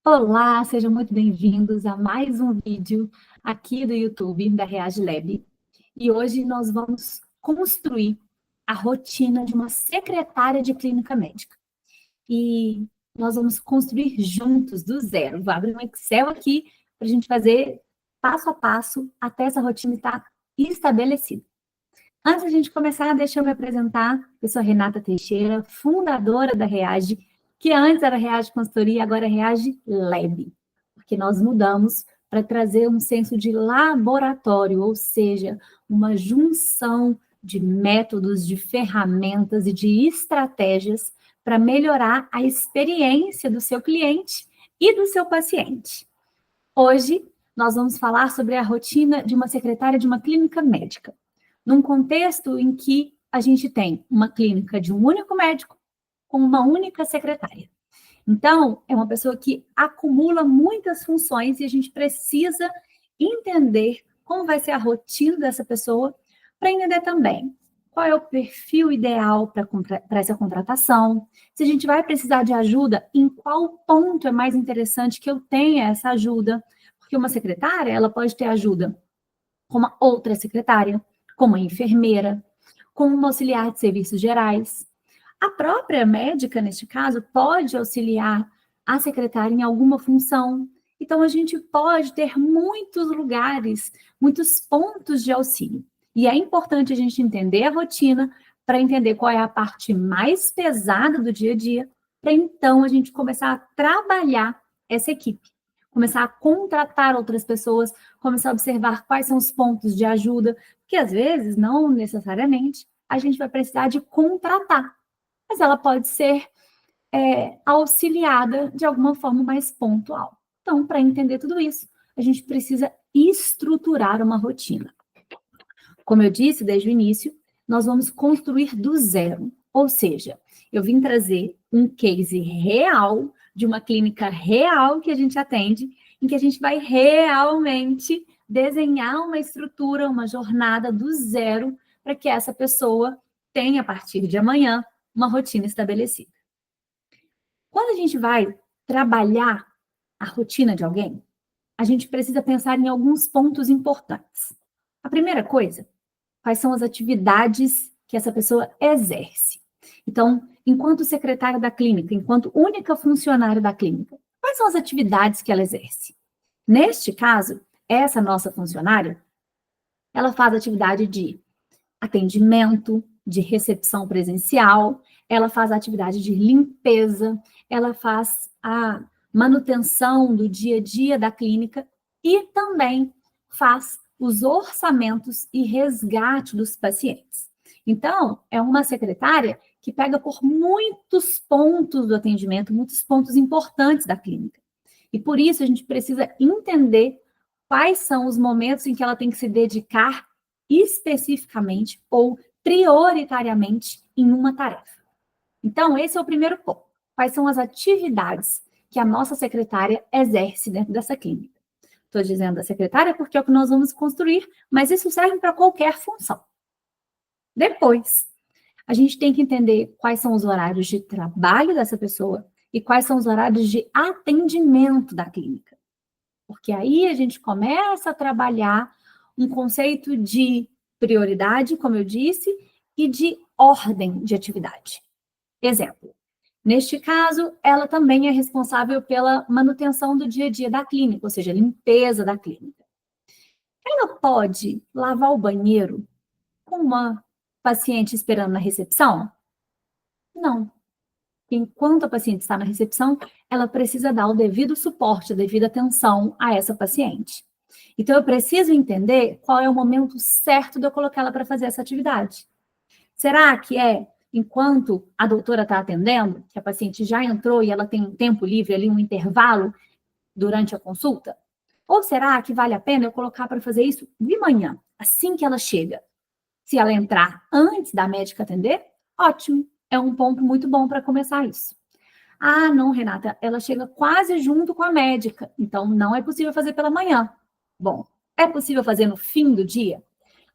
Olá, sejam muito bem-vindos a mais um vídeo aqui do YouTube da Reage Lab. E hoje nós vamos construir a rotina de uma secretária de clínica médica. E nós vamos construir juntos, do zero. Vou abrir um Excel aqui para a gente fazer passo a passo até essa rotina estar estabelecida. Antes de a gente começar, deixa eu me apresentar. Eu sou a Renata Teixeira, fundadora da Reage, que antes era Reage Consultoria e agora é Reage Lab, porque nós mudamos para trazer um senso de laboratório, ou seja, uma junção de métodos, de ferramentas e de estratégias para melhorar a experiência do seu cliente e do seu paciente. Hoje, nós vamos falar sobre a rotina de uma secretária de uma clínica médica, num contexto em que a gente tem uma clínica de um único médico com uma única secretária. Então, é uma pessoa que acumula muitas funções e a gente precisa entender como vai ser a rotina dessa pessoa para entender também qual é o perfil ideal para essa contratação, se a gente vai precisar de ajuda, em qual ponto é mais interessante que eu tenha essa ajuda, porque uma secretária, ela pode ter ajuda com uma outra secretária, com uma enfermeira, com uma auxiliar de serviços gerais. A própria médica, neste caso, pode auxiliar a secretária em alguma função. Então, a gente pode ter muitos lugares, muitos pontos de auxílio. E é importante a gente entender a rotina para entender qual é a parte mais pesada do dia a dia, para então a gente começar a trabalhar essa equipe, começar a contratar outras pessoas, começar a observar quais são os pontos de ajuda, porque às vezes, não necessariamente, a gente vai precisar de contratar, mas ela pode ser auxiliada de alguma forma mais pontual. Então, para entender tudo isso, a gente precisa estruturar uma rotina. Como eu disse desde o início, nós vamos construir do zero, ou seja, eu vim trazer um case real de uma clínica real que a gente atende, em que a gente vai realmente desenhar uma estrutura, uma jornada do zero, para que essa pessoa tenha, a partir de amanhã, uma rotina estabelecida. Quando a gente vai trabalhar a rotina de alguém, a gente precisa pensar em alguns pontos importantes. A primeira coisa, quais são as atividades que essa pessoa exerce. Então, enquanto secretária da clínica, enquanto única funcionária da clínica, quais são as atividades que ela exerce? Neste caso, essa nossa funcionária, ela faz atividade de atendimento, de recepção presencial, ela faz a atividade de limpeza, ela faz a manutenção do dia a dia da clínica e também faz os orçamentos e resgate dos pacientes. Então, é uma secretária que pega por muitos pontos do atendimento, muitos pontos importantes da clínica. E por isso a gente precisa entender quais são os momentos em que ela tem que se dedicar especificamente ou prioritariamente em uma tarefa. Então, esse é o primeiro ponto. Quais são as atividades que a nossa secretária exerce dentro dessa clínica? Estou dizendo a secretária porque é o que nós vamos construir, mas isso serve para qualquer função. Depois, a gente tem que entender quais são os horários de trabalho dessa pessoa e quais são os horários de atendimento da clínica. Porque aí a gente começa a trabalhar um conceito de prioridade, como eu disse, e de ordem de atividade. Exemplo, neste caso, ela também é responsável pela manutenção do dia a dia da clínica, ou seja, limpeza da clínica. Ela pode lavar o banheiro com uma paciente esperando na recepção? Não. Enquanto a paciente está na recepção, ela precisa dar o devido suporte, a devida atenção a essa paciente. Então, eu preciso entender qual é o momento certo de eu colocá-la para fazer essa atividade. Será que é enquanto a doutora está atendendo, que a paciente já entrou e ela tem um tempo livre ali, um intervalo durante a consulta? Ou será que vale a pena eu colocar para fazer isso de manhã, assim que ela chega? Se ela entrar antes da médica atender, ótimo, é um ponto muito bom para começar isso. Ah, não, Renata, ela chega quase junto com a médica, então não é possível fazer pela manhã. Bom, é possível fazer no fim do dia?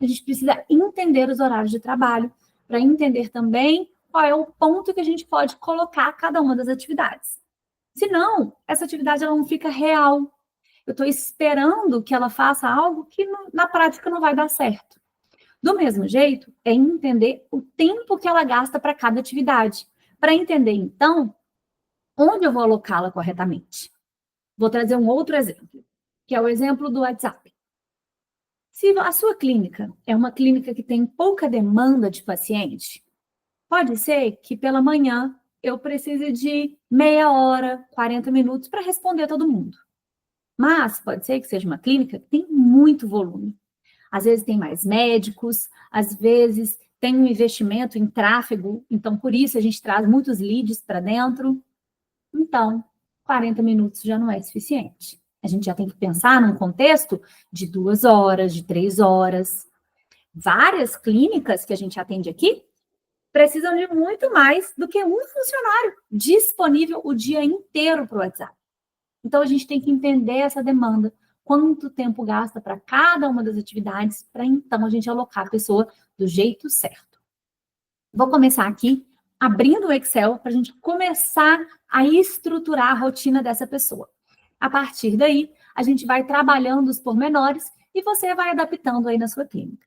A gente precisa entender os horários de trabalho, para entender também qual é o ponto que a gente pode colocar cada uma das atividades. Senão, essa atividade ela não fica real. Eu estou esperando que ela faça algo que na prática não vai dar certo. Do mesmo jeito, é entender o tempo que ela gasta para cada atividade. Para entender, então, onde eu vou alocá-la corretamente. Vou trazer um outro exemplo, que é o exemplo do WhatsApp. Se a sua clínica é uma clínica que tem pouca demanda de paciente, pode ser que pela manhã eu precise de meia hora, 40 minutos para responder a todo mundo. Mas pode ser que seja uma clínica que tem muito volume. Às vezes tem mais médicos, às vezes tem um investimento em tráfego, então por isso a gente traz muitos leads para dentro. Então, 40 minutos já não é suficiente. A gente já tem que pensar num contexto de 2 horas, de 3 horas. Várias clínicas que a gente atende aqui precisam de muito mais do que um funcionário disponível o dia inteiro para o WhatsApp. Então, a gente tem que entender essa demanda, quanto tempo gasta para cada uma das atividades, para então a gente alocar a pessoa do jeito certo. Vou começar aqui abrindo o Excel para a gente começar a estruturar a rotina dessa pessoa. A partir daí, a gente vai trabalhando os pormenores e você vai adaptando aí na sua clínica.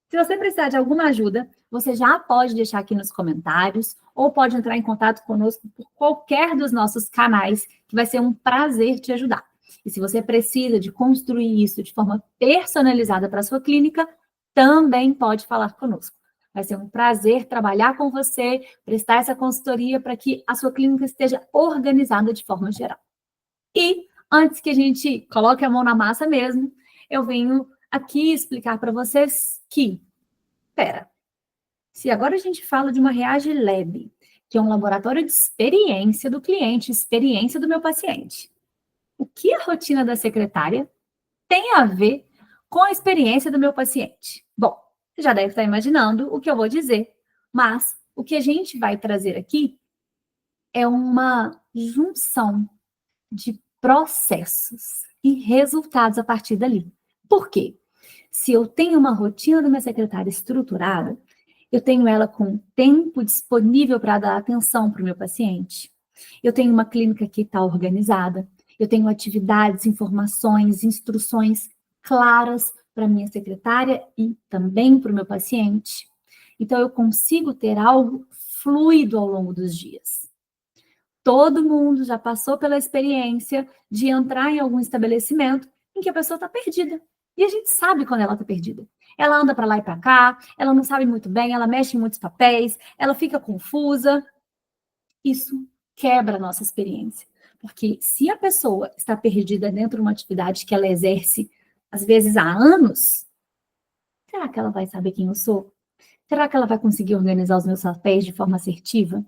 Se você precisar de alguma ajuda, você já pode deixar aqui nos comentários ou pode entrar em contato conosco por qualquer dos nossos canais, que vai ser um prazer te ajudar. E se você precisa de construir isso de forma personalizada para a sua clínica, também pode falar conosco. Vai ser um prazer trabalhar com você, prestar essa consultoria para que a sua clínica esteja organizada de forma geral. E antes que a gente coloque a mão na massa mesmo, eu venho aqui explicar para vocês que, se agora a gente fala de uma Reage Lab, que é um laboratório de experiência do cliente, experiência do meu paciente, o que a rotina da secretária tem a ver com a experiência do meu paciente? Bom, você já deve estar imaginando o que eu vou dizer, mas o que a gente vai trazer aqui é uma junção de processos e resultados a partir dali. Por quê? Se eu tenho uma rotina da minha secretária estruturada, eu tenho ela com tempo disponível para dar atenção para o meu paciente. Eu tenho uma clínica que está organizada. Eu tenho atividades, informações, instruções claras para a minha secretária e também para o meu paciente. Então, eu consigo ter algo fluido ao longo dos dias. Todo mundo já passou pela experiência de entrar em algum estabelecimento em que a pessoa está perdida. E a gente sabe quando ela está perdida. Ela anda para lá e para cá, ela não sabe muito bem, ela mexe em muitos papéis, ela fica confusa. Isso quebra a nossa experiência. Porque se a pessoa está perdida dentro de uma atividade que ela exerce, às vezes há anos, será que ela vai saber quem eu sou? Será que ela vai conseguir organizar os meus papéis de forma assertiva?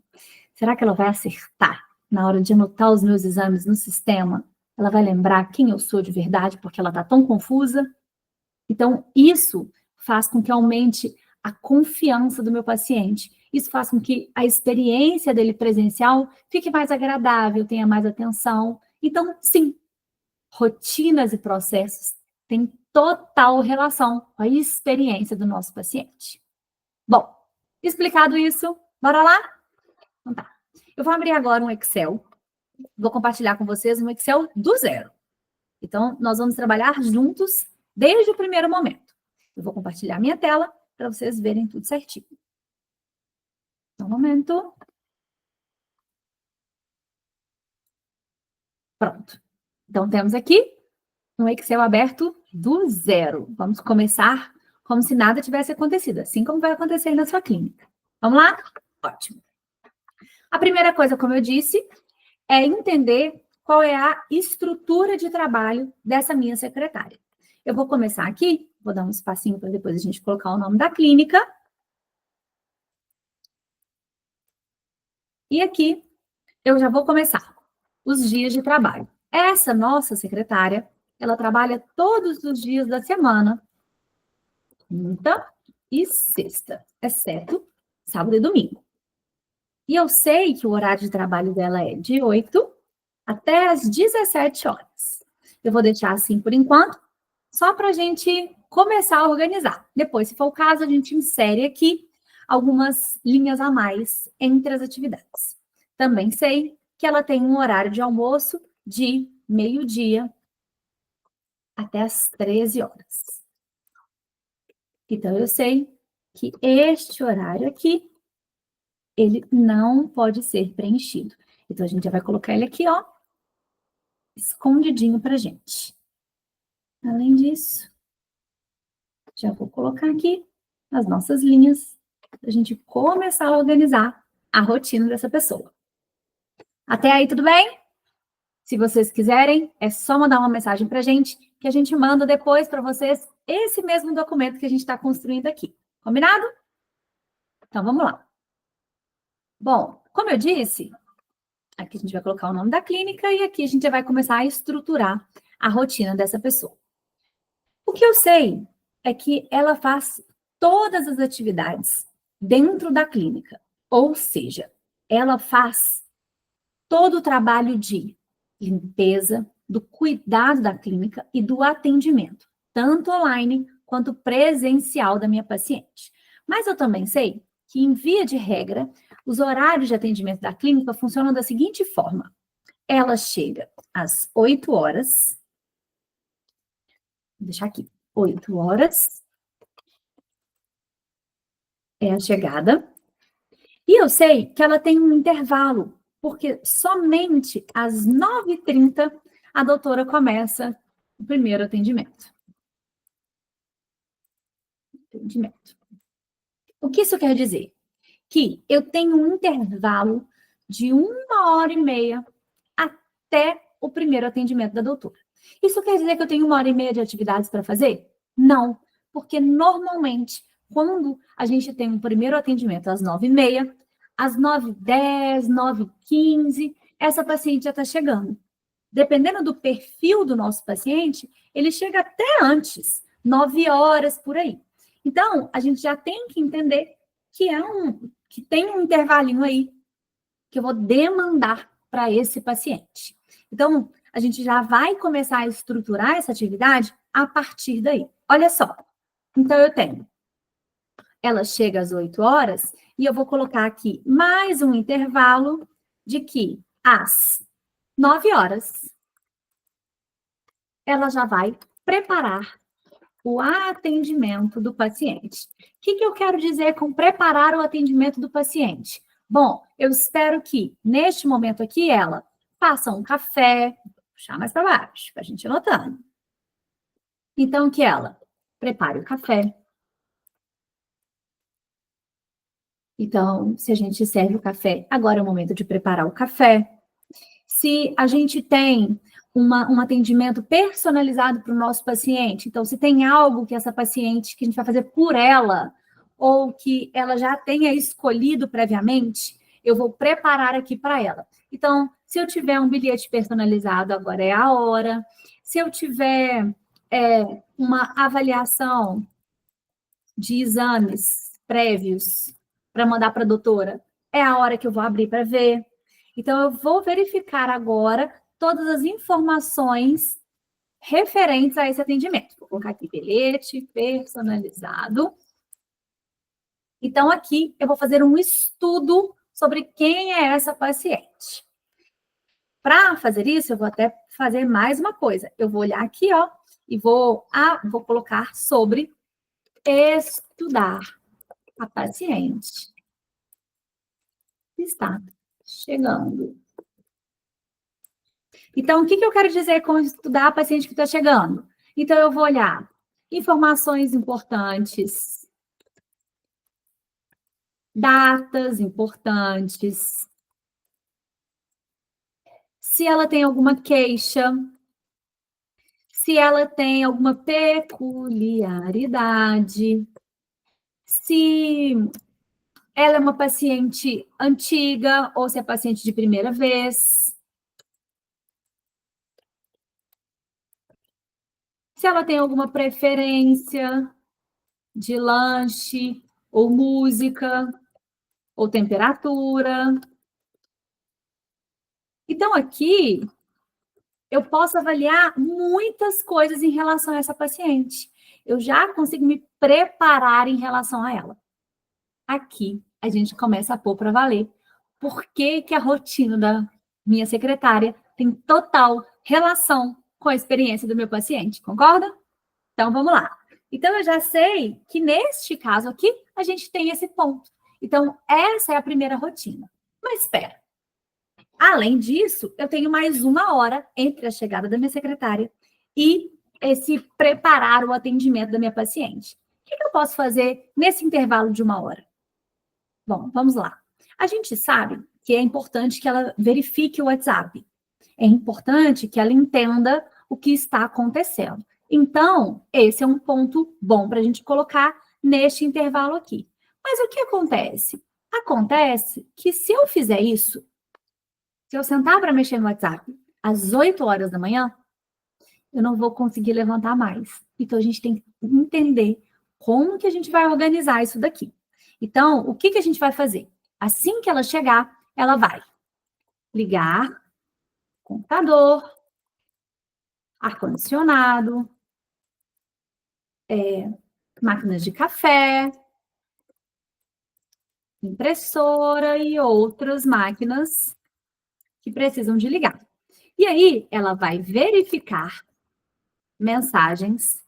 Será que ela vai acertar na hora de anotar os meus exames no sistema? Ela vai lembrar quem eu sou de verdade, porque ela está tão confusa? Então, isso faz com que aumente a confiança do meu paciente. Isso faz com que a experiência dele presencial fique mais agradável, tenha mais atenção. Então, sim, rotinas e processos têm total relação com a experiência do nosso paciente. Bom, explicado isso, bora lá? Então tá. Eu vou abrir agora um Excel. Vou compartilhar com vocês um Excel do zero. Então, nós vamos trabalhar juntos desde o primeiro momento. Eu vou compartilhar minha tela para vocês verem tudo certinho. Um momento. Pronto. Então, temos aqui um Excel aberto do zero. Vamos começar como se nada tivesse acontecido, assim como vai acontecer na sua clínica. Vamos lá? Ótimo. A primeira coisa, como eu disse, é entender qual é a estrutura de trabalho dessa minha secretária. Eu vou começar aqui, vou dar um espacinho para depois a gente colocar o nome da clínica. E aqui eu já vou começar os dias de trabalho. Essa nossa secretária, ela trabalha todos os dias da semana, quinta e sexta, exceto sábado e domingo. E eu sei que o horário de trabalho dela é de 8 até as 17 horas. Eu vou deixar assim por enquanto, só para a gente começar a organizar. Depois, se for o caso, a gente insere aqui algumas linhas a mais entre as atividades. Também sei que ela tem um horário de almoço de meio-dia até as 13 horas. Então, eu sei que este horário aqui, ele não pode ser preenchido. Então, a gente já vai colocar ele aqui, ó, escondidinho pra gente. Além disso, já vou colocar aqui as nossas linhas para a gente começar a organizar a rotina dessa pessoa. Até aí, tudo bem? Se vocês quiserem, é só mandar uma mensagem para a gente, que a gente manda depois para vocês esse mesmo documento que a gente está construindo aqui. Combinado? Então, vamos lá. Bom, como eu disse, aqui a gente vai colocar o nome da clínica e aqui a gente vai começar a estruturar a rotina dessa pessoa. O que eu sei é que ela faz todas as atividades dentro da clínica, ou seja, ela faz todo o trabalho de limpeza, do cuidado da clínica e do atendimento, tanto online quanto presencial da minha paciente. Mas eu também sei que, em via de regra, os horários de atendimento da clínica funcionam da seguinte forma: ela chega às 8 horas, vou deixar aqui, 8 horas é a chegada, e eu sei que ela tem um intervalo, porque somente às 9h30 a doutora começa o primeiro atendimento. O que isso quer dizer? Que eu tenho um intervalo de 1h30 até o primeiro atendimento da doutora. Isso quer dizer que eu tenho 1h30 de atividades para fazer? Não, porque normalmente, quando a gente tem um primeiro atendimento às 9h30, às 9h10, 9h15, essa paciente já está chegando. Dependendo do perfil do nosso paciente, ele chega até antes, 9 horas por aí. Então, a gente já tem que entender que tem um intervalinho aí que eu vou demandar para esse paciente. Então, a gente já vai começar a estruturar essa atividade a partir daí. Olha só. Então, eu tenho. Ela chega às 8 horas e eu vou colocar aqui mais um intervalo de que às 9 horas ela já vai preparar o atendimento do paciente. O que eu quero dizer com preparar o atendimento do paciente? Bom, eu espero que, neste momento aqui, ela faça um café, vou puxar mais para baixo, para a gente ir anotando. Então, que ela prepare o café. Então, se a gente serve o café, agora é o momento de preparar o café. Se a gente tem um atendimento personalizado para o nosso paciente, então, se tem algo que essa paciente, que a gente vai fazer por ela, ou que ela já tenha escolhido previamente, eu vou preparar aqui para ela. Então, se eu tiver um bilhete personalizado, agora é a hora. Se eu tiver uma avaliação de exames prévios para mandar para a doutora, é a hora que eu vou abrir para ver. Então, eu vou verificar agora todas as informações referentes a esse atendimento. Vou colocar aqui bilhete personalizado. Então, aqui eu vou fazer um estudo sobre quem é essa paciente. Para fazer isso, eu vou até fazer mais uma coisa. Eu vou olhar aqui, ó, e vou colocar sobre estudar a paciente que está chegando. Então, o que eu quero dizer com estudar a paciente que está chegando? Então, eu vou olhar informações importantes, datas importantes, se ela tem alguma queixa, se ela tem alguma peculiaridade, se ela é uma paciente antiga ou se é paciente de primeira vez, se ela tem alguma preferência de lanche ou música ou temperatura. Então, aqui, eu posso avaliar muitas coisas em relação a essa paciente. Eu já consigo me preparar em relação a ela. Aqui, a gente começa a pôr para valer. Por que a rotina minha secretária, tem total relação com a experiência do meu paciente, concorda? Então, vamos lá. Então, eu já sei que neste caso aqui, a gente tem esse ponto. Então, essa é a primeira rotina. Mas espera. Além disso, eu tenho mais 1 hora entre a chegada da minha secretária e esse preparar o atendimento da minha paciente. O que eu posso fazer nesse intervalo de 1 hora? Bom, vamos lá. A gente sabe que é importante que ela verifique o WhatsApp. É importante que ela entenda o que está acontecendo. Então, esse é um ponto bom para a gente colocar neste intervalo aqui. Mas o que acontece? Acontece que se eu fizer isso, se eu sentar para mexer no WhatsApp às 8 horas da manhã, eu não vou conseguir levantar mais. Então, a gente tem que entender como que a gente vai organizar isso daqui. Então, o que a gente vai fazer? Assim que ela chegar, ela vai ligar computador, ar-condicionado, máquinas de café, impressora e outras máquinas que precisam de ligar. E aí, ela vai verificar mensagens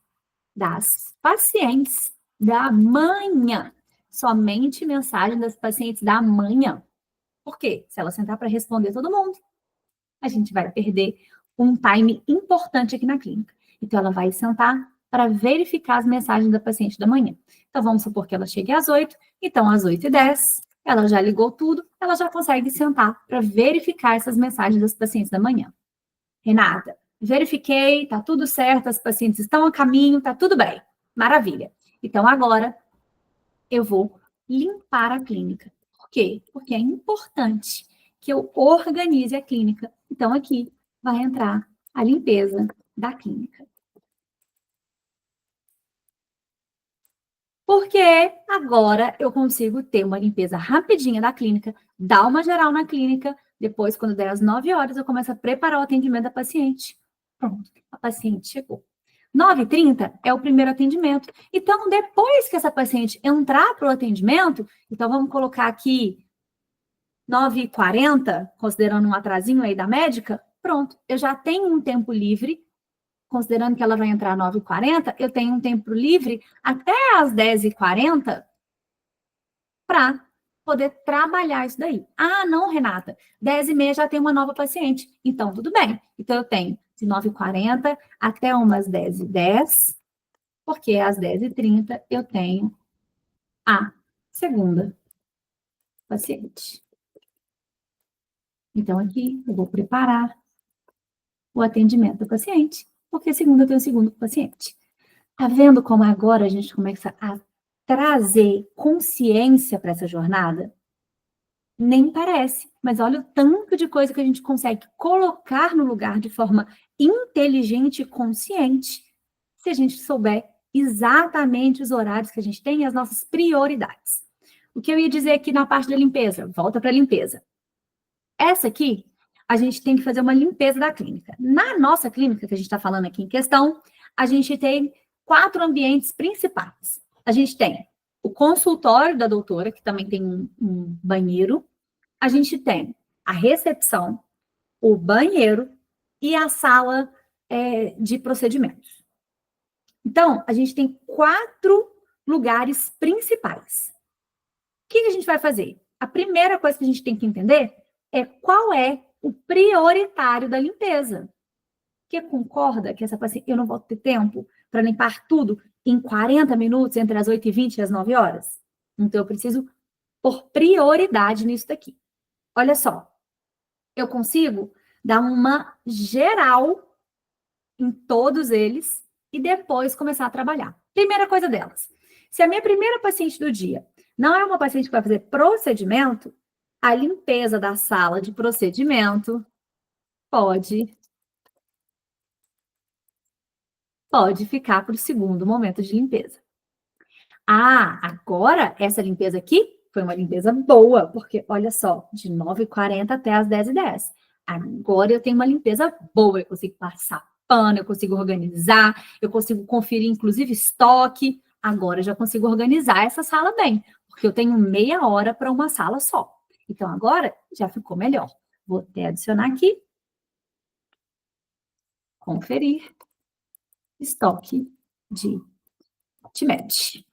das pacientes da manhã. Somente mensagem das pacientes da manhã. Por quê? Se ela sentar para responder todo mundo, a gente vai perder um time importante aqui na clínica. Então, ela vai sentar para verificar as mensagens da paciente da manhã. Então, vamos supor que ela chegue às 8, então às 8h10, ela já ligou tudo, ela já consegue sentar para verificar essas mensagens das pacientes da manhã. Renata, verifiquei, tá tudo certo, as pacientes estão a caminho, tá tudo bem. Maravilha. Então, agora, eu vou limpar a clínica. Por quê? Porque é importante que eu organize a clínica. Então, aqui vai entrar a limpeza da clínica. Porque agora eu consigo ter uma limpeza rapidinha da clínica, dar uma geral na clínica, depois, quando der às 9 horas, eu começo a preparar o atendimento da paciente. Pronto, a paciente chegou. 9h30 é o primeiro atendimento. Então, depois que essa paciente entrar para o atendimento, então vamos colocar aqui 9h40, considerando um atrasinho aí da médica, pronto, eu já tenho um tempo livre, considerando que ela vai entrar às 9h40, eu tenho um tempo livre até às 10h40 para poder trabalhar isso daí. Ah, não, Renata, 10h30 já tem uma nova paciente. Então, tudo bem. Então, eu tenho de 9h40 até umas 10h10, porque às 10h30 eu tenho a segunda paciente. Então, aqui eu vou preparar o atendimento do paciente, porque segunda eu tenho o segundo paciente. Tá vendo como agora a gente começa a trazer consciência para essa jornada? Nem parece, mas olha o tanto de coisa que a gente consegue colocar no lugar de forma inteligente e consciente, se a gente souber exatamente os horários que a gente tem e as nossas prioridades. O que eu ia dizer aqui na parte da limpeza? Volta para a limpeza. Essa aqui, a gente tem que fazer uma limpeza da clínica. Na nossa clínica, que a gente está falando aqui em questão, a gente tem 4 ambientes principais. A gente tem o consultório da doutora, que também tem um banheiro. A gente tem a recepção, o banheiro e a sala de procedimentos. Então, a gente tem 4 lugares principais. O que a gente vai fazer? A primeira coisa que a gente tem que entender é qual é o prioritário da limpeza. Porque concorda que essa paciente, eu não vou ter tempo para limpar tudo em 40 minutos entre as 8h20 e as 9 horas? Então, eu preciso pôr prioridade nisso daqui. Olha só, eu consigo dar uma geral em todos eles e depois começar a trabalhar. Primeira coisa delas, se a minha primeira paciente do dia não é uma paciente que vai fazer procedimento, a limpeza da sala de procedimento pode ficar para o segundo momento de limpeza. Ah, agora essa limpeza aqui foi uma limpeza boa, porque olha só, de 9h40 até as 10h10. Agora eu tenho uma limpeza boa, eu consigo passar pano, eu consigo organizar, eu consigo conferir inclusive estoque. Agora eu já consigo organizar essa sala bem, porque eu tenho meia hora para uma sala só. Então agora já ficou melhor. Vou até adicionar aqui. Conferir. Estoque de TMED.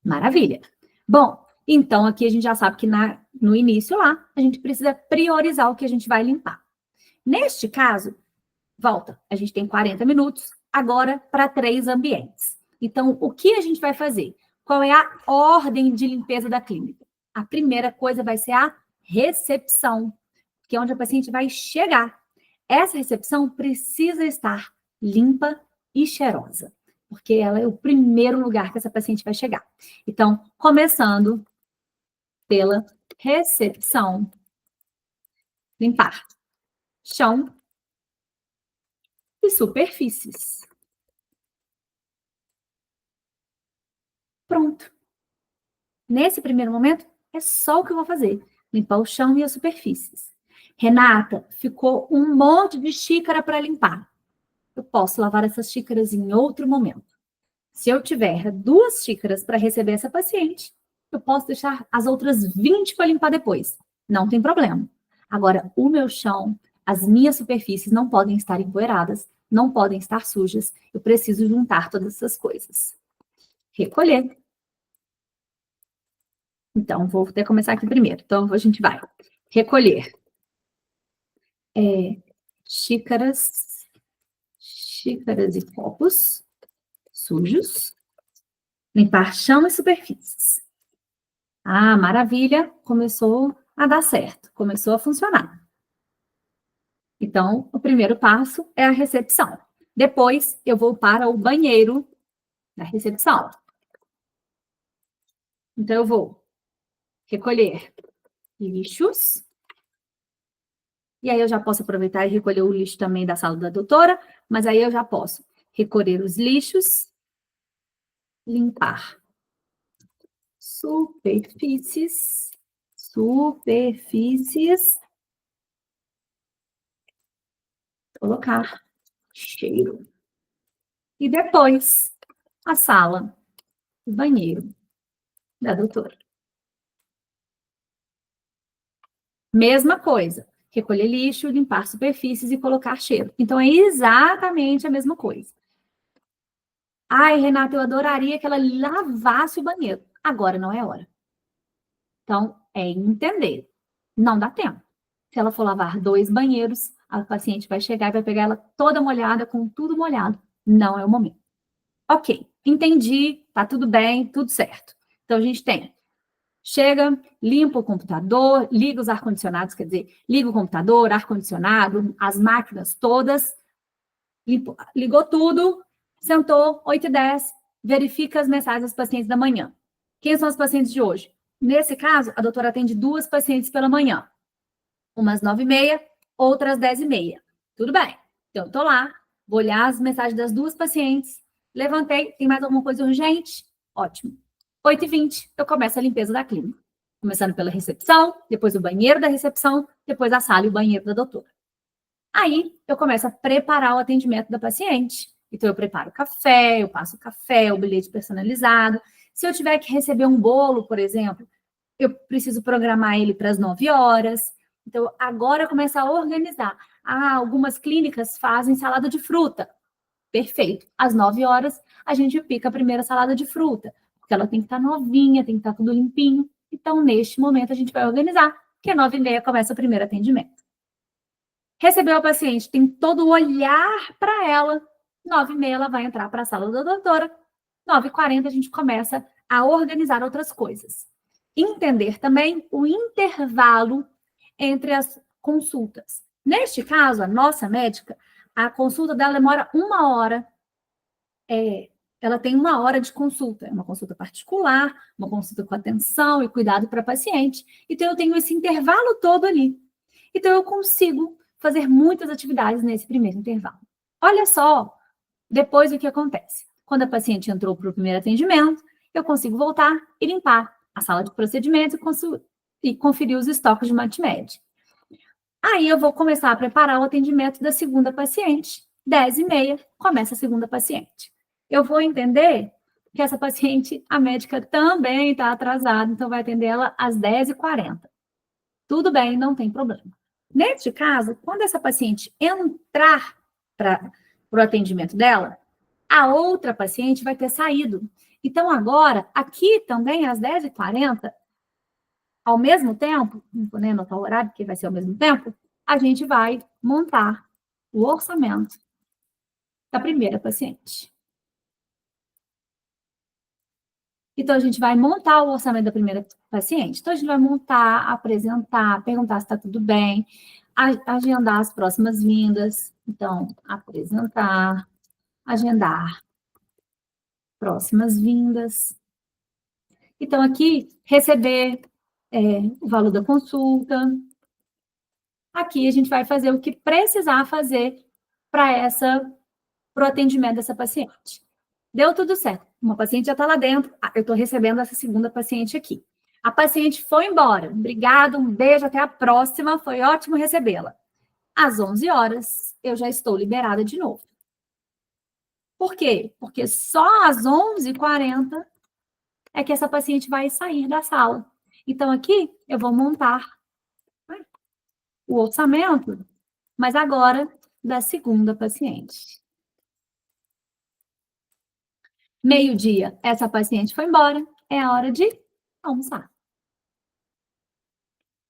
Maravilha. Bom, então aqui a gente já sabe que no início lá, a gente precisa priorizar o que a gente vai limpar. Neste caso, volta, a gente tem 40 minutos, agora para 3 ambientes. Então, o que a gente vai fazer? Qual é a ordem de limpeza da clínica? A primeira coisa vai ser a recepção, que é onde a paciente vai chegar. Essa recepção precisa estar limpa e cheirosa, porque ela é o primeiro lugar que essa paciente vai chegar. Então, começando pela recepção, limpar chão e superfícies. Pronto. Nesse primeiro momento, é só o que eu vou fazer: limpar o chão e as superfícies. Renata, ficou um monte de xícara para limpar. Eu posso lavar essas xícaras em outro momento. Se eu tiver 2 xícaras para receber essa paciente, eu posso deixar as outras 20 para limpar depois. Não tem problema. Agora, o meu chão, as minhas superfícies não podem estar empoeiradas, não podem estar sujas. Eu preciso juntar todas essas coisas. Recolher. Então, vou até começar aqui primeiro. Então, a gente vai recolher xícaras e copos sujos, limpar chão e superfícies. Ah, maravilha, começou a dar certo, começou a funcionar. Então, o primeiro passo é a recepção. Depois, eu vou para o banheiro da recepção. Então, eu vou recolher lixos. E aí, eu já posso aproveitar e recolher o lixo também da sala da doutora, mas aí eu já posso recolher os lixos, limpar superfícies, colocar cheiro. E depois, a sala, o banheiro da doutora. Mesma coisa, recolher lixo, limpar superfícies e colocar cheiro. Então, é exatamente a mesma coisa. Ai, Renata, eu adoraria que ela lavasse o banheiro. Agora não é hora. Então, é entender. Não dá tempo. Se ela for lavar 2 banheiros, a paciente vai chegar e vai pegar ela toda molhada, com tudo molhado. Não é o momento. Ok, entendi, tá tudo bem, tudo certo. Então, a gente tem, chega, limpa o computador, liga os ar-condicionados, quer dizer, liga o computador, ar-condicionado, as máquinas todas, ligou tudo, sentou, 8h10, verifica as mensagens dos pacientes da manhã. Quem são os pacientes de hoje? Nesse caso, a doutora atende 2 pacientes pela manhã. Umas 9h30, outras 10h30. Tudo bem. Então, eu tô lá, vou olhar as mensagens das 2 pacientes, levantei, tem mais alguma coisa urgente? Ótimo. 8h20, eu começo a limpeza da clínica. Começando pela recepção, depois o banheiro da recepção, depois a sala e o banheiro da doutora. Aí, eu começo a preparar o atendimento da paciente. Então, eu preparo o café, eu passo o café, o bilhete personalizado. Se eu tiver que receber um bolo, por exemplo, eu preciso programar ele para as 9h. Então, agora começa a organizar. Ah, algumas clínicas fazem salada de fruta. Perfeito. Às 9h, a gente pica a primeira salada de fruta, porque ela tem que estar novinha, tem que estar tudo limpinho. Então, neste momento, a gente vai organizar, porque às 9h30 começa o primeiro atendimento. Recebeu a paciente, tem todo o olhar para ela. 9h30 ela vai entrar para a sala da doutora. 9h40 a gente começa a organizar outras coisas. Entender também o intervalo entre as consultas. Neste caso, a nossa médica, a consulta dela demora 1h. Ela tem 1h de consulta. É uma consulta particular, uma consulta com atenção e cuidado para a paciente. Então, eu tenho esse intervalo todo ali. Então, eu consigo fazer muitas atividades nesse primeiro intervalo. Olha só, depois o que acontece. Quando a paciente entrou para o primeiro atendimento, eu consigo voltar e limpar a sala de procedimentos e conferir os estoques de MatMed. Aí eu vou começar a preparar o atendimento da segunda paciente. 10h30, começa a segunda paciente. Eu vou entender que essa paciente, a médica também está atrasada, então vai atender ela às 10h40. tudo bem, não tem problema. Neste caso, quando essa paciente entrar para o atendimento dela, a outra paciente vai ter saído. Então, agora, aqui também, às 10h40, ao mesmo tempo, não vou nem anotar o horário, porque vai ser ao mesmo tempo, a gente vai montar o orçamento da primeira paciente. Então, a gente vai montar o orçamento da primeira paciente. Então, a gente vai montar, apresentar, perguntar se está tudo bem, agendar as próximas vindas. Então, apresentar, agendar próximas vindas. Então, aqui, receber o valor da consulta. Aqui, a gente vai fazer o que precisar fazer para o atendimento dessa paciente. Deu tudo certo. Uma paciente já está lá dentro. Eu estou recebendo essa segunda paciente aqui. A paciente foi embora. Obrigada, um beijo, até a próxima. Foi ótimo recebê-la. Às 11 horas, eu já estou liberada de novo. Por quê? Porque só às 11h40 é que essa paciente vai sair da sala. Então, aqui, eu vou montar o orçamento, mas agora da segunda paciente. Meio-dia, essa paciente foi embora, é a hora de almoçar.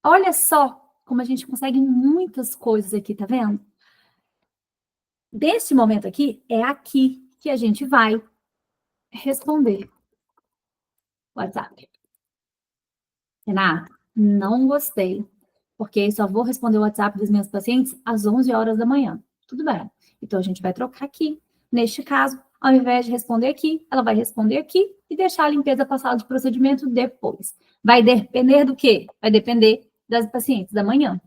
Olha só como a gente consegue muitas coisas aqui, tá vendo? Deste momento aqui, é aqui que a gente vai responder o WhatsApp. Renata, não gostei, porque só vou responder o WhatsApp dos meus pacientes às 11 horas da manhã. Tudo bem. Então, a gente vai trocar aqui. Neste caso, ao invés de responder aqui, ela vai responder aqui e deixar a limpeza para a sala de procedimento depois. Vai depender do quê? Vai depender das pacientes da manhã.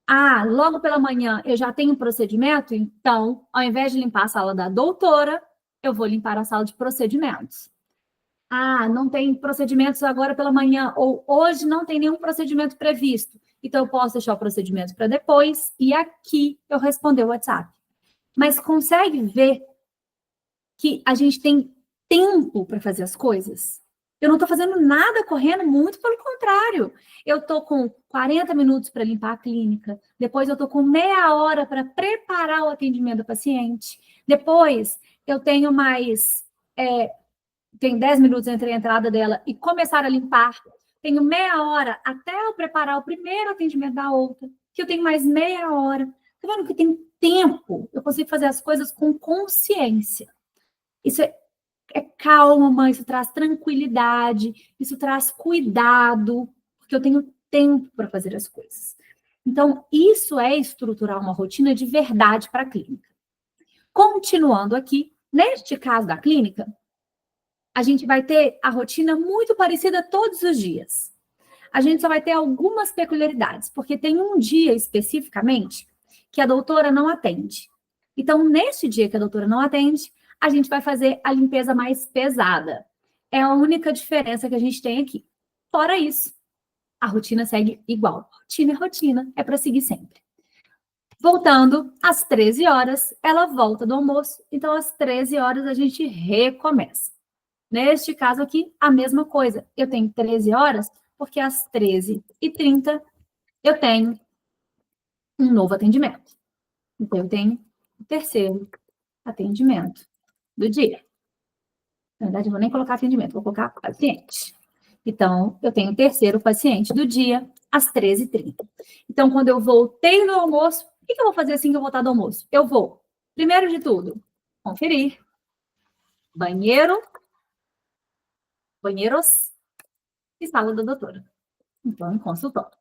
Ah, logo pela manhã eu já tenho um procedimento, então, ao invés de limpar a sala da doutora, eu vou limpar a sala de procedimentos. Ah, não tem procedimentos agora pela manhã, ou hoje não tem nenhum procedimento previsto. Então, eu posso deixar o procedimento para depois e aqui eu responder o WhatsApp. Mas consegue ver que a gente tem tempo para fazer as coisas? Eu não estou fazendo nada correndo, muito pelo contrário. Eu estou com 40 minutos para limpar a clínica, depois eu estou com meia hora para preparar o atendimento do paciente, depois eu tenho mais tem 10 minutos entre a entrada dela e começar a limpar. Tenho meia hora até eu preparar o primeiro atendimento da outra, que eu tenho mais meia hora. Tá vendo que tem tempo? Eu consigo fazer as coisas com consciência. Isso é calma, isso traz tranquilidade, isso traz cuidado, porque eu tenho tempo para fazer as coisas. Então, isso é estruturar uma rotina de verdade para a clínica. Continuando aqui, neste caso da clínica, a gente vai ter a rotina muito parecida todos os dias. A gente só vai ter algumas peculiaridades, porque tem um dia especificamente que a doutora não atende. Então, neste dia que a doutora não atende, a gente vai fazer a limpeza mais pesada. É a única diferença que a gente tem aqui. Fora isso, a rotina segue igual. Rotina é rotina, é para seguir sempre. Voltando às 13 horas, ela volta do almoço, então às 13 horas a gente recomeça. Neste caso aqui, a mesma coisa. Eu tenho 13 horas, porque às 13h30 eu tenho um novo atendimento. Então, eu tenho o terceiro atendimento do dia. Na verdade, eu vou nem colocar atendimento, vou colocar paciente. Então, eu tenho o terceiro paciente do dia, às 13h30. Então, quando eu voltei no almoço, o que eu vou fazer assim que eu voltar do almoço? Eu vou, primeiro de tudo, conferir banheiros e sala da doutora. Então, em consultório.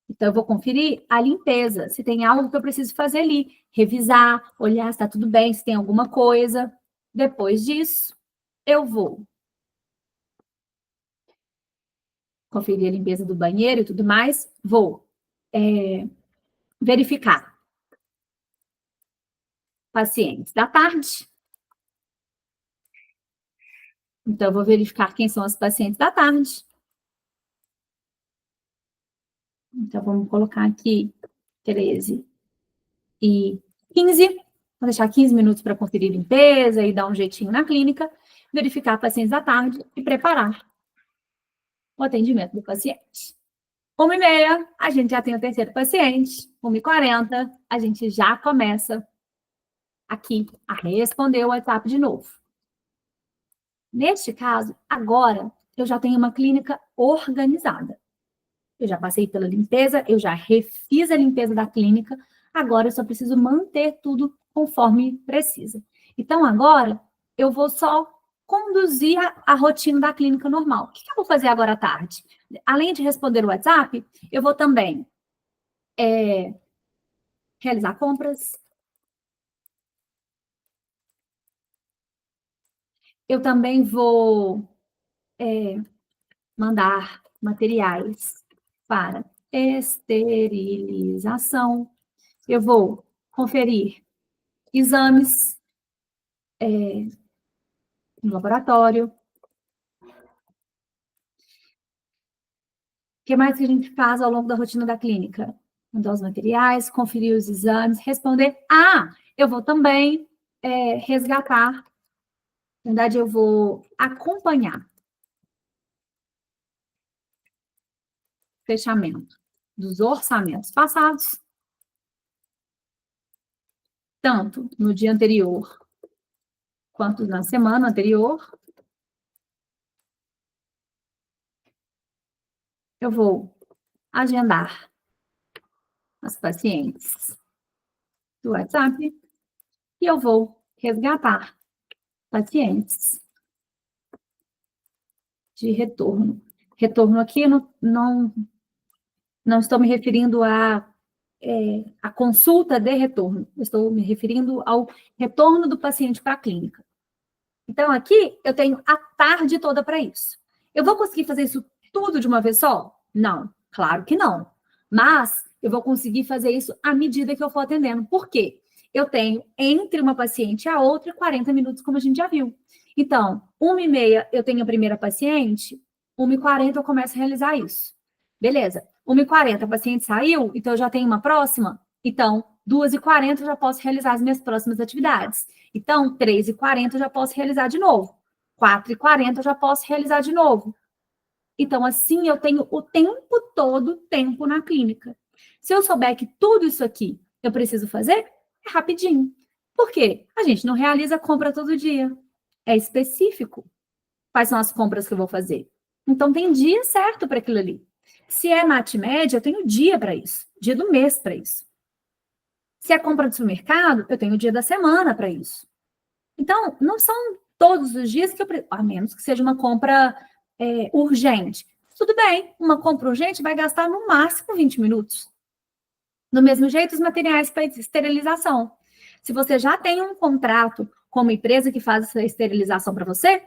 Então, eu vou conferir a limpeza, se tem algo que eu preciso fazer ali, revisar, olhar se está tudo bem, se tem alguma coisa. Depois disso, eu vou conferir a limpeza do banheiro e tudo mais, vou verificar pacientes da tarde. Então, eu vou verificar quem são os pacientes da tarde. Então, vamos colocar aqui 13h15. Vou deixar 15 minutos para conferir limpeza e dar um jeitinho na clínica, verificar pacientes da tarde e preparar o atendimento do paciente. 1h30, a gente já tem o terceiro paciente. 1h40, a gente já começa aqui a responder o WhatsApp de novo. Neste caso, agora, eu já tenho uma clínica organizada. Eu já passei pela limpeza, eu já refiz a limpeza da clínica, agora eu só preciso manter tudo conforme precisa. Então, agora, eu vou só conduzir a rotina da clínica normal. O que eu vou fazer agora à tarde? Além de responder o WhatsApp, eu vou também realizar compras, eu também vou mandar materiais para esterilização, eu vou conferir exames no laboratório. O que mais que a gente faz ao longo da rotina da clínica? Mandar os materiais, conferir os exames, responder. Eu vou também resgatar, na verdade, eu vou acompanhar o fechamento dos orçamentos passados, tanto no dia anterior quanto na semana anterior. Eu vou agendar as pacientes do WhatsApp e eu vou resgatar pacientes de retorno. Retorno aqui eu não estou me referindo a consulta de retorno, eu estou me referindo ao retorno do paciente para a clínica. Então, aqui eu tenho a tarde toda para isso. Eu vou conseguir fazer isso tudo de uma vez só? Não, claro que não. Mas eu vou conseguir fazer isso à medida que eu for atendendo. Por quê? Eu tenho entre uma paciente e a outra 40 minutos, como a gente já viu. Então, 1h30 eu tenho a primeira paciente, 1h40 eu começo a realizar isso. Beleza. 1h40 a paciente saiu, então eu já tenho uma próxima. Então, 2h40 eu já posso realizar as minhas próximas atividades. Então, 3h40 eu já posso realizar de novo. 4h40 eu já posso realizar de novo. Então, assim, eu tenho o tempo todo tempo na clínica. Se eu souber que tudo isso aqui eu preciso fazer, é rapidinho. Por quê? A gente não realiza compra todo dia. É específico. Quais são as compras que eu vou fazer? Então, tem dia certo para aquilo ali. Se é MatMed, eu tenho dia para isso. Dia do mês para isso. Se é compra de supermercado, eu tenho o dia da semana para isso. Então, não são todos os dias que eu preciso, a menos que seja uma compra urgente. Tudo bem, uma compra urgente vai gastar no máximo 20 minutos. Do mesmo jeito, os materiais para esterilização. Se você já tem um contrato com uma empresa que faz essa esterilização para você,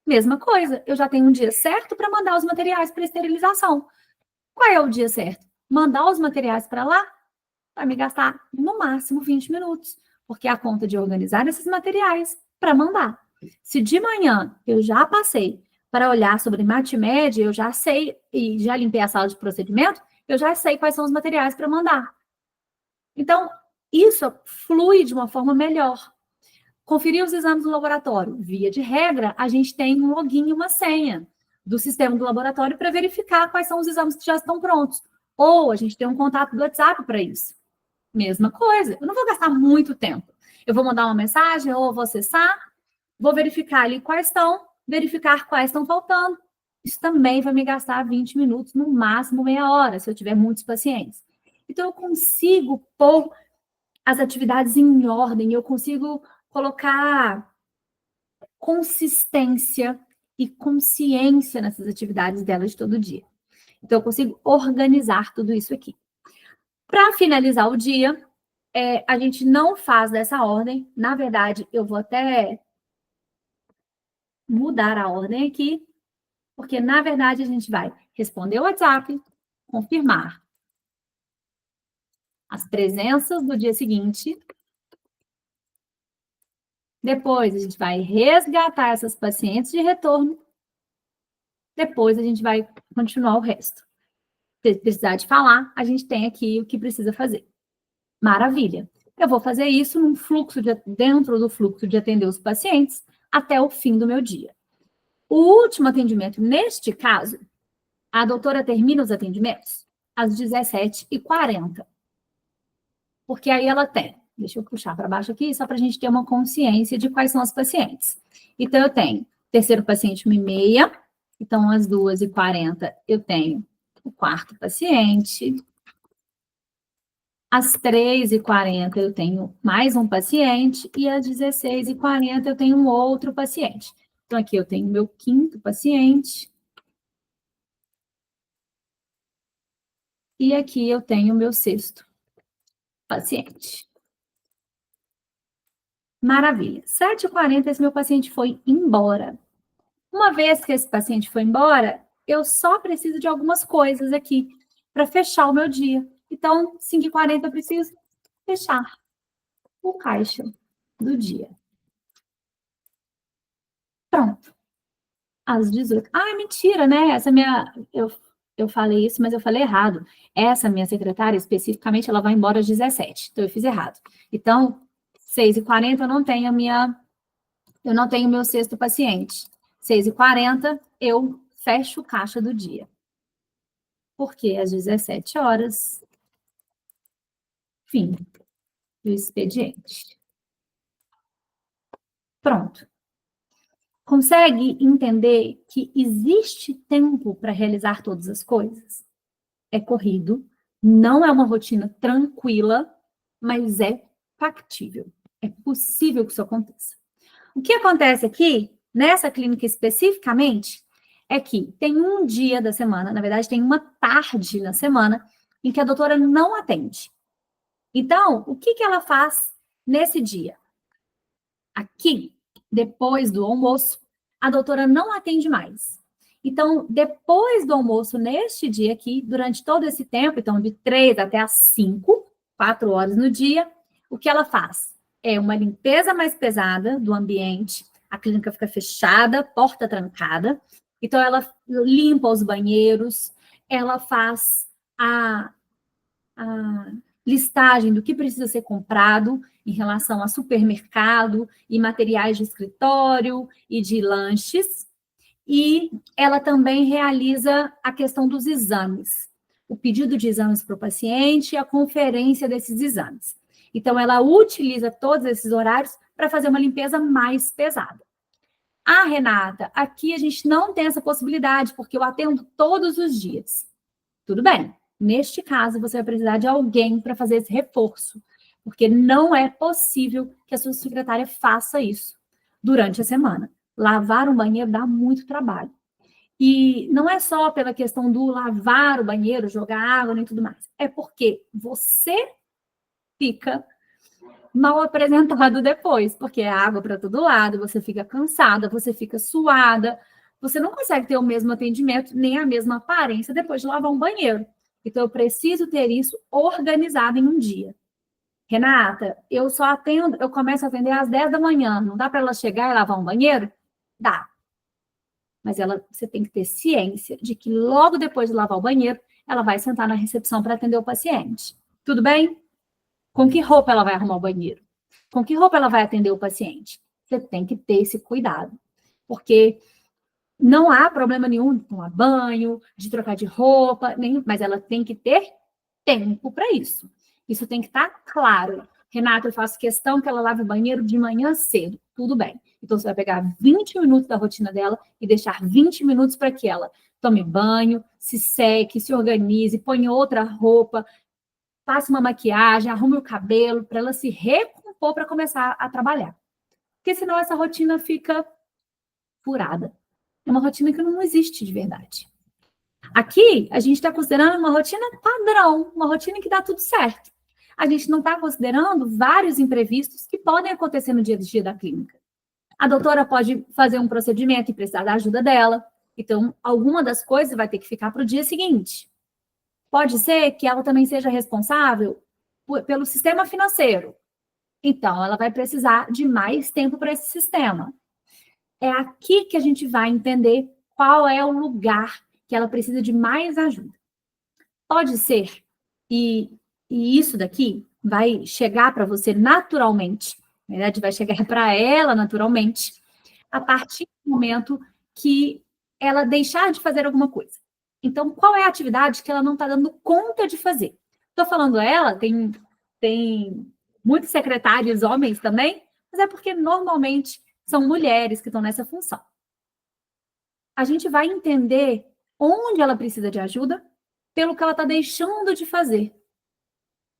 mesma coisa, eu já tenho um dia certo para mandar os materiais para esterilização. Qual é o dia certo? Mandar os materiais para lá vai me gastar no máximo 20 minutos, porque é a conta de organizar esses materiais para mandar. Se de manhã eu já passei para olhar sobre MatMed, eu já sei, e já limpei a sala de procedimento, eu já sei quais são os materiais para mandar. Então, isso flui de uma forma melhor. Conferir os exames do laboratório. Via de regra, a gente tem um login e uma senha do sistema do laboratório para verificar quais são os exames que já estão prontos. Ou a gente tem um contato do WhatsApp para isso. Mesma coisa. Eu não vou gastar muito tempo. Eu vou mandar uma mensagem ou vou acessar, vou verificar ali quais estão, verificar quais estão faltando. Isso também vai me gastar 20 minutos, no máximo meia hora, se eu tiver muitos pacientes. Então, eu consigo pôr as atividades em ordem, eu consigo colocar consistência e consciência nessas atividades delas de todo dia. Então, eu consigo organizar tudo isso aqui. Para finalizar o dia, a gente não faz dessa ordem. Na verdade, eu vou até mudar a ordem aqui, porque, na verdade, a gente vai responder o WhatsApp, confirmar as presenças do dia seguinte. Depois, a gente vai resgatar essas pacientes de retorno. Depois, a gente vai continuar o resto. Se precisar de falar, a gente tem aqui o que precisa fazer. Maravilha. Eu vou fazer isso dentro do fluxo de atender os pacientes até o fim do meu dia. O último atendimento, neste caso, a doutora termina os atendimentos às 17h40. Porque aí ela tem, deixa eu puxar para baixo aqui, só para a gente ter uma consciência de quais são as pacientes. Então, eu tenho terceiro paciente 1h30, então às 2h40 eu tenho o quarto paciente, às 3h40 eu tenho mais um paciente, e às 16h40 eu tenho um outro paciente. Então, aqui eu tenho meu quinto paciente, e aqui eu tenho meu sexto paciente. Maravilha. 7h40, esse meu paciente foi embora. Uma vez que esse paciente foi embora, eu só preciso de algumas coisas aqui para fechar o meu dia. Então, 5h40 eu preciso fechar o caixa do dia. Pronto. Às 18. Ah, mentira, né? Essa minha... Eu falei isso, mas eu falei errado. Essa minha secretária, especificamente, ela vai embora às 17. Então, eu fiz errado. Então, 6h40 eu não tenho o meu sexto paciente. 6h40 eu fecho o caixa do dia. Porque às 17 horas, fim do expediente. Pronto. Consegue entender que existe tempo para realizar todas as coisas? É corrido, não é uma rotina tranquila, mas é factível. É possível que isso aconteça. O que acontece aqui, nessa clínica especificamente, é que tem um dia da semana, na verdade, tem uma tarde na semana, em que a doutora não atende. Então, o que ela faz nesse dia? Aqui, depois do almoço, a doutora não atende mais. Então, depois do almoço, neste dia aqui, durante todo esse tempo, então de 3 até as 5, 4 horas no dia, o que ela faz? É uma limpeza mais pesada do ambiente, a clínica fica fechada, porta trancada, então ela limpa os banheiros, ela faz a listagem do que precisa ser comprado em relação a supermercado e materiais de escritório e de lanches. E ela também realiza a questão dos exames, o pedido de exames para o paciente e a conferência desses exames. Então, ela utiliza todos esses horários para fazer uma limpeza mais pesada. Ah, Renata, aqui a gente não tem essa possibilidade, porque eu atendo todos os dias. Tudo bem. Neste caso, você vai precisar de alguém para fazer esse reforço, porque não é possível que a sua secretária faça isso durante a semana. Lavar um banheiro dá muito trabalho. E não é só pela questão do lavar o banheiro, jogar água nem tudo mais. É porque você fica mal apresentado depois, porque é água para todo lado, você fica cansada, você fica suada, você não consegue ter o mesmo atendimento nem a mesma aparência depois de lavar um banheiro. Então, eu preciso ter isso organizado em um dia. Renata, eu começo a atender às 10 da manhã, não dá para ela chegar e lavar um banheiro? Dá. Mas você tem que ter ciência de que logo depois de lavar o banheiro, ela vai sentar na recepção para atender o paciente. Tudo bem? Com que roupa ela vai arrumar o banheiro? Com que roupa ela vai atender o paciente? Você tem que ter esse cuidado. Porque não há problema nenhum de tomar banho, de trocar de roupa, mas ela tem que ter tempo para isso. Isso tem que estar claro. Renata, eu faço questão que ela lave o banheiro de manhã cedo. Tudo bem. Então, você vai pegar 20 minutos da rotina dela e deixar 20 minutos para que ela tome banho, se seque, se organize, ponha outra roupa, faça uma maquiagem, arrume o cabelo, para ela se recompor para começar a trabalhar. Porque senão essa rotina fica furada. É uma rotina que não existe de verdade. Aqui, a gente está considerando uma rotina padrão, uma rotina que dá tudo certo. A gente não está considerando vários imprevistos que podem acontecer no dia a dia da clínica. A doutora pode fazer um procedimento e precisar da ajuda dela. Então, alguma das coisas vai ter que ficar para o dia seguinte. Pode ser que ela também seja responsável pelo sistema financeiro. Então, ela vai precisar de mais tempo para esse sistema. É aqui que a gente vai entender qual é o lugar que ela precisa de mais ajuda. Pode ser, e isso daqui vai chegar para você naturalmente, na verdade, vai chegar para ela naturalmente, a partir do momento que ela deixar de fazer alguma coisa. Então, qual é a atividade que ela não está dando conta de fazer? Estou falando ela, tem muitos secretários homens também, mas é porque normalmente são mulheres que estão nessa função. A gente vai entender onde ela precisa de ajuda pelo que ela está deixando de fazer.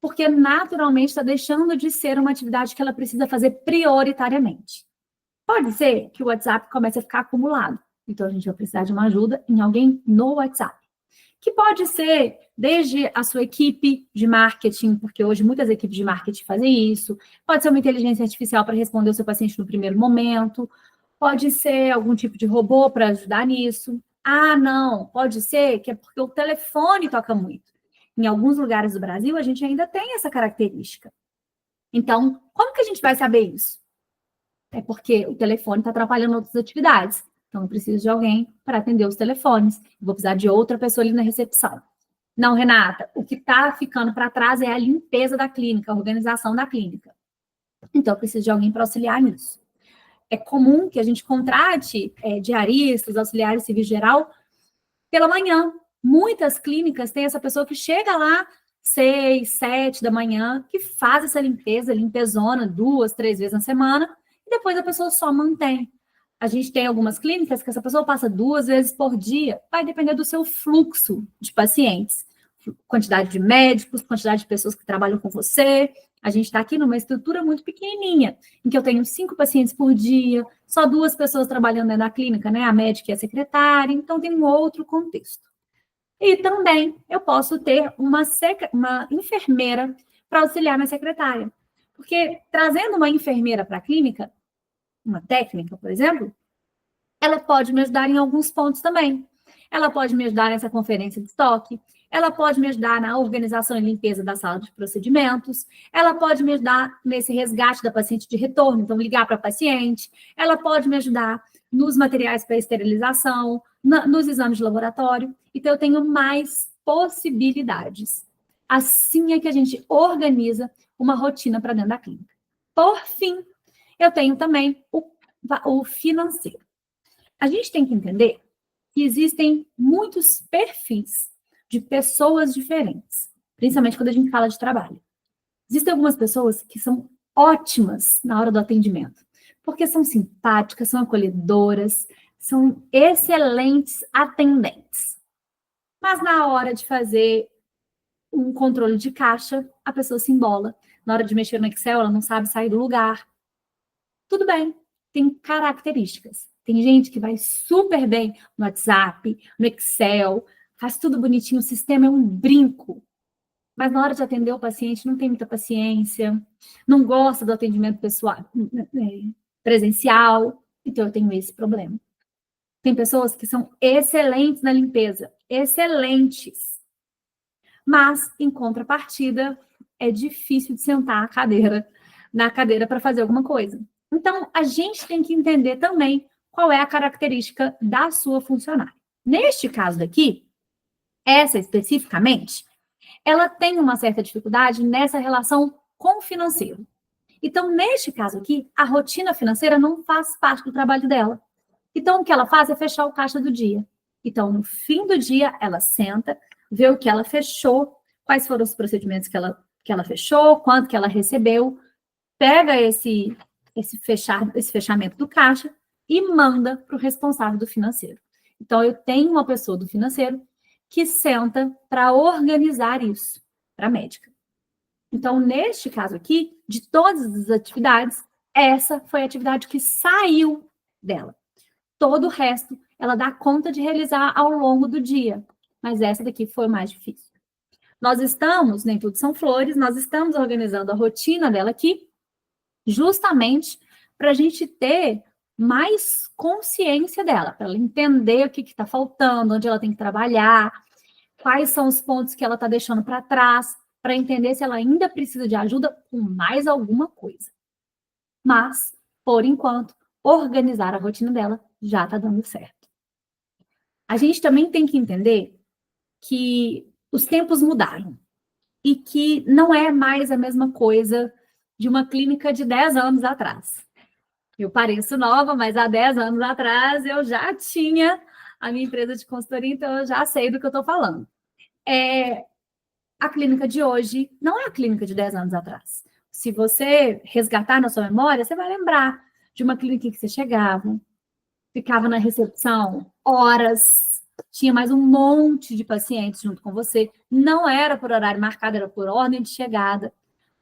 Porque naturalmente está deixando de ser uma atividade que ela precisa fazer prioritariamente. Pode ser que o WhatsApp comece a ficar acumulado. Então, a gente vai precisar de uma ajuda em alguém no WhatsApp. Que pode ser desde a sua equipe de marketing, porque hoje muitas equipes de marketing fazem isso. Pode ser uma inteligência artificial para responder o seu paciente no primeiro momento. Pode ser algum tipo de robô para ajudar nisso. Ah, não, pode ser que é porque o telefone toca muito. Em alguns lugares do Brasil, a gente ainda tem essa característica. Então, como que a gente vai saber isso? É porque o telefone está atrapalhando outras atividades. Então, eu preciso de alguém para atender os telefones. Eu vou precisar de outra pessoa ali na recepção. Não, Renata, o que está ficando para trás é a limpeza da clínica, a organização da clínica. Então, eu preciso de alguém para auxiliar nisso. É comum que a gente contrate diaristas, auxiliares de serviço geral, pela manhã. Muitas clínicas têm essa pessoa que chega lá 6, 7 da manhã, que faz essa limpeza, limpezona, 2, 3 vezes na semana, e depois a pessoa só mantém. A gente tem algumas clínicas que essa pessoa passa 2 vezes por dia, vai depender do seu fluxo de pacientes, quantidade de médicos, quantidade de pessoas que trabalham com você. A gente está aqui numa estrutura muito pequenininha, em que eu tenho 5 pacientes por dia, só 2 pessoas trabalhando dentro da clínica, né? A médica e a secretária, então tem um outro contexto. E também eu posso ter uma enfermeira para auxiliar minha secretária. Porque trazendo uma enfermeira para a clínica, uma técnica, por exemplo, ela pode me ajudar em alguns pontos também. Ela pode me ajudar nessa conferência de estoque, ela pode me ajudar na organização e limpeza da sala de procedimentos, ela pode me ajudar nesse resgate da paciente de retorno, então ligar para a paciente, ela pode me ajudar nos materiais para esterilização, nos exames de laboratório. Então, eu tenho mais possibilidades. Assim é que a gente organiza uma rotina para dentro da clínica. Por fim, eu tenho também o financeiro. A gente tem que entender que existem muitos perfis de pessoas diferentes, principalmente quando a gente fala de trabalho. Existem algumas pessoas que são ótimas na hora do atendimento, porque são simpáticas, são acolhedoras, são excelentes atendentes. Mas na hora de fazer um controle de caixa, a pessoa se embola. Na hora de mexer no Excel, ela não sabe sair do lugar. Tudo bem, tem características. Tem gente que vai super bem no WhatsApp, no Excel, faz tudo bonitinho, o sistema é um brinco. Mas na hora de atender o paciente não tem muita paciência, não gosta do atendimento pessoal, presencial, então eu tenho esse problema. Tem pessoas que são excelentes na limpeza, excelentes. Mas, em contrapartida, é difícil de sentar na cadeira para fazer alguma coisa. Então, a gente tem que entender também qual é a característica da sua funcionária. Neste caso daqui, essa especificamente, ela tem uma certa dificuldade nessa relação com o financeiro. Então, neste caso aqui, a rotina financeira não faz parte do trabalho dela. Então, o que ela faz é fechar o caixa do dia. Então, no fim do dia, ela senta, vê o que ela fechou, quais foram os procedimentos que ela fechou, quanto que ela recebeu, pega esse fechamento do caixa e manda para o responsável do financeiro. Então, eu tenho uma pessoa do financeiro que senta para organizar isso para a médica. Então, neste caso aqui, de todas as atividades, essa foi a atividade que saiu dela. Todo o resto, ela dá conta de realizar ao longo do dia. Mas essa daqui foi mais difícil. Nós estamos, nem tudo são flores, nós estamos organizando a rotina dela aqui, justamente para a gente ter mais consciência dela, para ela entender o que está faltando, onde ela tem que trabalhar, quais são os pontos que ela está deixando para trás, para entender se ela ainda precisa de ajuda com mais alguma coisa. Mas, por enquanto, organizar a rotina dela já está dando certo. A gente também tem que entender que os tempos mudaram e que não é mais a mesma coisa de uma clínica de 10 anos atrás. Eu pareço nova, mas há 10 anos atrás eu já tinha a minha empresa de consultoria, então eu já sei do que eu estou falando. A clínica de hoje não é a clínica de 10 anos atrás. Se você resgatar na sua memória, você vai lembrar de uma clínica que você chegava, ficava na recepção horas, tinha mais um monte de pacientes junto com você, não era por horário marcado, era por ordem de chegada.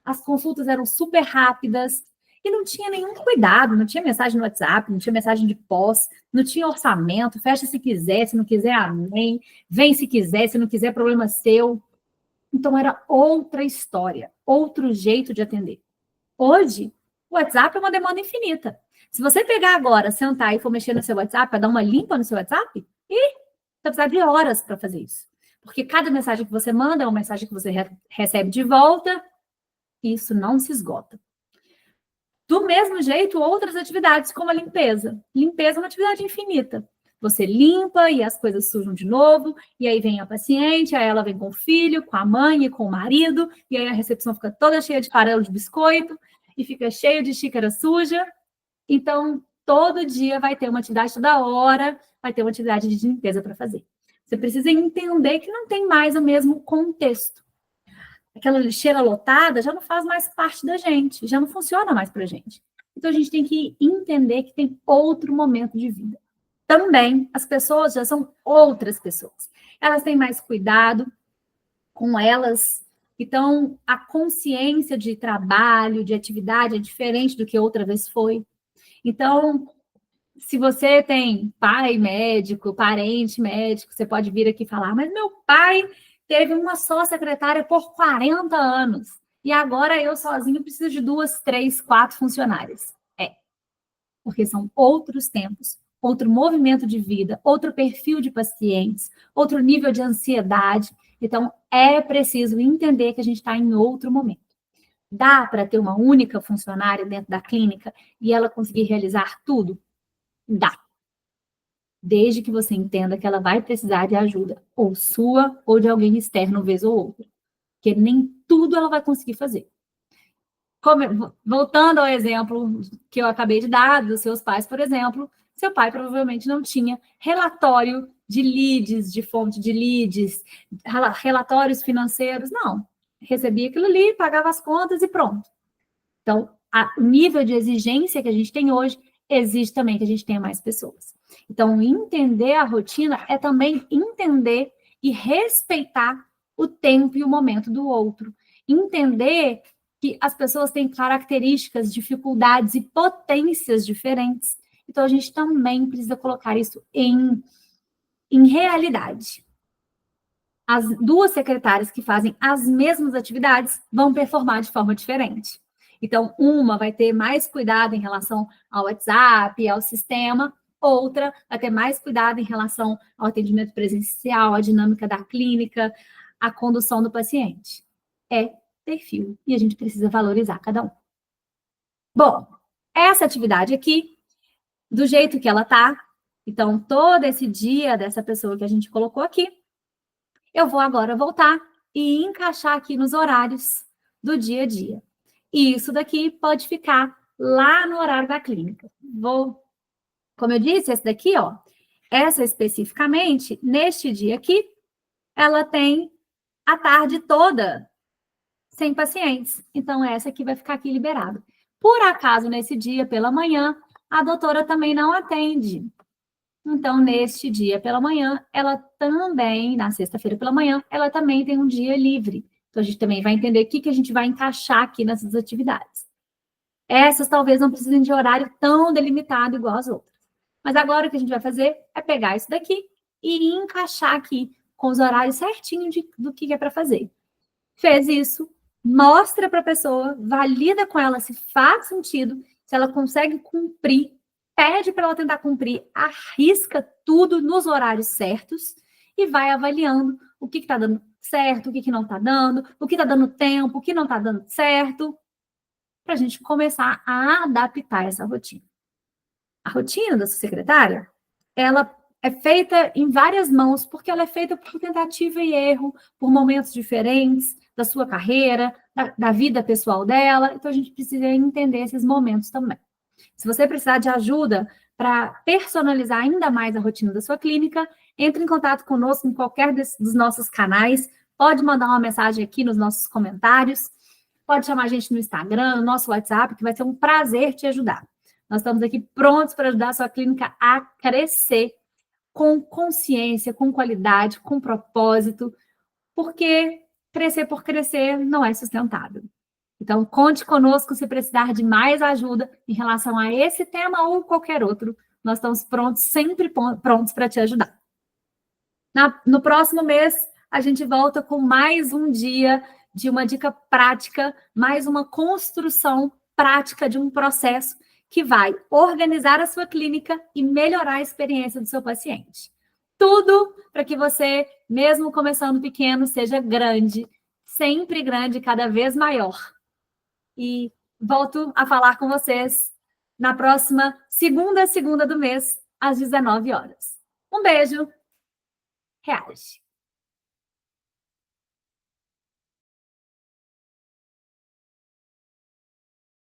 As consultas eram super rápidas e não tinha nenhum cuidado, não tinha mensagem no WhatsApp, não tinha mensagem de pós, não tinha orçamento, fecha se quiser, se não quiser, amém, vem se quiser, se não quiser, problema seu. Então era outra história, outro jeito de atender. Hoje, o WhatsApp é uma demanda infinita. Se você pegar agora, sentar e for mexer no seu WhatsApp, para dar uma limpa no seu WhatsApp, vai precisar de horas para fazer isso. Porque cada mensagem que você manda é uma mensagem que você recebe de volta, e isso não se esgota. Do mesmo jeito, outras atividades, como a limpeza. Limpeza é uma atividade infinita. Você limpa e as coisas sujam de novo, e aí vem a paciente, aí ela vem com o filho, com a mãe e com o marido, e aí a recepção fica toda cheia de farelo de biscoito, e fica cheio de xícara suja. Então, todo dia vai ter uma atividade, toda hora vai ter uma atividade de limpeza para fazer. Você precisa entender que não tem mais o mesmo contexto. Aquela lixeira lotada já não faz mais parte da gente, já não funciona mais para a gente. Então, a gente tem que entender que tem outro momento de vida. Também, as pessoas já são outras pessoas. Elas têm mais cuidado com elas. Então, a consciência de trabalho, de atividade é diferente do que outra vez foi. Então, se você tem pai médico, parente médico, você pode vir aqui falar, mas meu pai teve uma só secretária por 40 anos. E agora eu sozinho preciso de 2, 3, 4 funcionárias. Porque são outros tempos, outro movimento de vida, outro perfil de pacientes, outro nível de ansiedade. Então, é preciso entender que a gente está em outro momento. Dá para ter uma única funcionária dentro da clínica e ela conseguir realizar tudo? Dá. Desde que você entenda que ela vai precisar de ajuda, ou sua, ou de alguém externo, vez ou outra. Porque nem tudo ela vai conseguir fazer. Voltando ao exemplo que eu acabei de dar, dos seus pais, por exemplo, seu pai provavelmente não tinha relatório de leads, de fonte de leads, relatórios financeiros, não. Recebia aquilo ali, pagava as contas e pronto. Então, o nível de exigência que a gente tem hoje exige também que a gente tenha mais pessoas. Então, entender a rotina é também entender e respeitar o tempo e o momento do outro. Entender que as pessoas têm características, dificuldades e potências diferentes. Então, a gente também precisa colocar isso em realidade. As duas secretárias que fazem as mesmas atividades vão performar de forma diferente. Então, uma vai ter mais cuidado em relação ao WhatsApp, ao sistema, outra vai ter mais cuidado em relação ao atendimento presencial, à dinâmica da clínica, à condução do paciente. É perfil e a gente precisa valorizar cada um. Bom, essa atividade aqui, do jeito que ela tá, então todo esse dia dessa pessoa que a gente colocou aqui, eu vou agora voltar e encaixar aqui nos horários do dia a dia. E isso daqui pode ficar lá no horário da clínica. Como eu disse, esse daqui, ó, essa especificamente, neste dia aqui, ela tem a tarde toda sem pacientes. Então, essa aqui vai ficar aqui liberada. Por acaso, nesse dia, pela manhã, a doutora também não atende. Então, neste dia pela manhã, ela também, na sexta-feira pela manhã, ela também tem um dia livre. Então, a gente também vai entender o que a gente vai encaixar aqui nessas atividades. Essas talvez não precisem de horário tão delimitado igual as outras. Mas agora o que a gente vai fazer é pegar isso daqui e encaixar aqui com os horários certinho do que é para fazer. Fez isso, mostra para a pessoa, valida com ela se faz sentido, se ela consegue cumprir, pede para ela tentar cumprir, arrisca tudo nos horários certos e vai avaliando o que está dando certo, o que não está dando, o que está dando tempo, o que não está dando certo, para a gente começar a adaptar essa rotina. A rotina da sua secretária, ela é feita em várias mãos, porque ela é feita por tentativa e erro, por momentos diferentes da sua carreira, da vida pessoal dela. Então, a gente precisa entender esses momentos também. Se você precisar de ajuda para personalizar ainda mais a rotina da sua clínica, entre em contato conosco em qualquer dos nossos canais, pode mandar uma mensagem aqui nos nossos comentários, pode chamar a gente no Instagram, no nosso WhatsApp, que vai ser um prazer te ajudar. Nós estamos aqui prontos para ajudar a sua clínica a crescer com consciência, com qualidade, com propósito, porque crescer por crescer não é sustentável. Então, conte conosco se precisar de mais ajuda em relação a esse tema ou qualquer outro. Nós estamos prontos, sempre prontos para te ajudar. No próximo mês, a gente volta com mais um dia de uma dica prática, mais uma construção prática de um processo que vai organizar a sua clínica e melhorar a experiência do seu paciente. Tudo para que você, mesmo começando pequeno, seja grande, sempre grande, cada vez maior. E volto a falar com vocês na próxima segunda do mês, às 19 horas. Um beijo. Reage.